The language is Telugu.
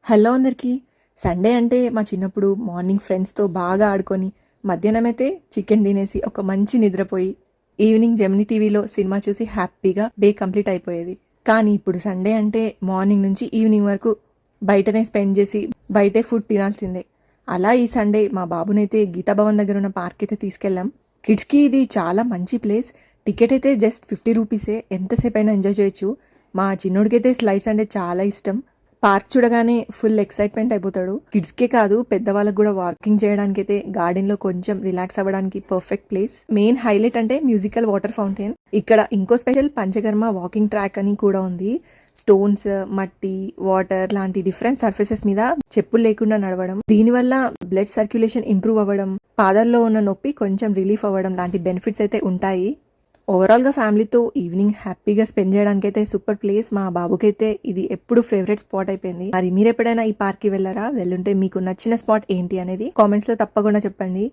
హలో అందరికీ. సండే అంటే మా చిన్నప్పుడు మార్నింగ్ ఫ్రెండ్స్తో బాగా ఆడుకొని మధ్యాహ్నం అయితే చికెన్ తినేసి ఒక మంచి నిద్రపోయి ఈవినింగ్ జెమినీ టీవీలో సినిమా చూసి హ్యాపీగా డే కంప్లీట్ అయిపోయేది. కానీ ఇప్పుడు సండే అంటే మార్నింగ్ నుంచి ఈవినింగ్ వరకు బయటనే స్పెండ్ చేసి బయటే ఫుడ్ తినాల్సిందే. అలా ఈ సండే మా బాబునైతే గీతాభవన్ దగ్గర ఉన్న పార్క్ అయితే తీసుకెళ్ళాం. కిడ్స్కి ఇది చాలా మంచి ప్లేస్. టికెట్ అయితే జస్ట్ 50 రూపీసే. ఎంతసేపు అయినా ఎంజాయ్ చేయొచ్చు. మా చిన్నోడికైతే స్లైడ్స్ అంటే చాలా ఇష్టం. పార్క్ చూడగానే ఫుల్ ఎక్సైట్మెంట్ అయిపోతాడు. కిడ్స్కే కాదు పెద్దవాళ్ళకి కూడా వాకింగ్ చేయడానికి అయితే గార్డెన్ లో కొంచెం రిలాక్స్ అవ్వడానికి పర్ఫెక్ట్ ప్లేస్. మెయిన్ హైలైట్ అంటే మ్యూజికల్ వాటర్ ఫౌంటైన్. ఇక్కడ ఇంకో స్పెషల్ పంచకర్మ వాకింగ్ ట్రాక్ అని కూడా ఉంది. స్టోన్స్, మట్టి, వాటర్ లాంటి డిఫరెంట్ సర్ఫేసెస్ మీద చెప్పులు లేకుండా నడవడం, దీనివల్ల బ్లడ్ సర్క్యులేషన్ ఇంప్రూవ్ అవ్వడం, పాదాల్లో ఉన్న నొప్పి కొంచెం రిలీఫ్ అవ్వడం లాంటి బెనిఫిట్స్ అయితే ఉంటాయి. ఓవరాల్గా ఫ్యామిలీతో ఈవినింగ్ హ్యాపీగా స్పెండ్ చేయడానికి అయితే సూపర్ ప్లేస్. మా బాబుకైతే ఇది ఎప్పుడు ఫేవరెట్ స్పాట్ అయిపోయింది. మరి మీరు ఎప్పుడైనా ఈ పార్క్కి వెళ్ళారా? వెళ్ళుంటే మీకు నచ్చిన స్పాట్ ఏంటి అనేది కామెంట్స్లో తప్పకుండా చెప్పండి.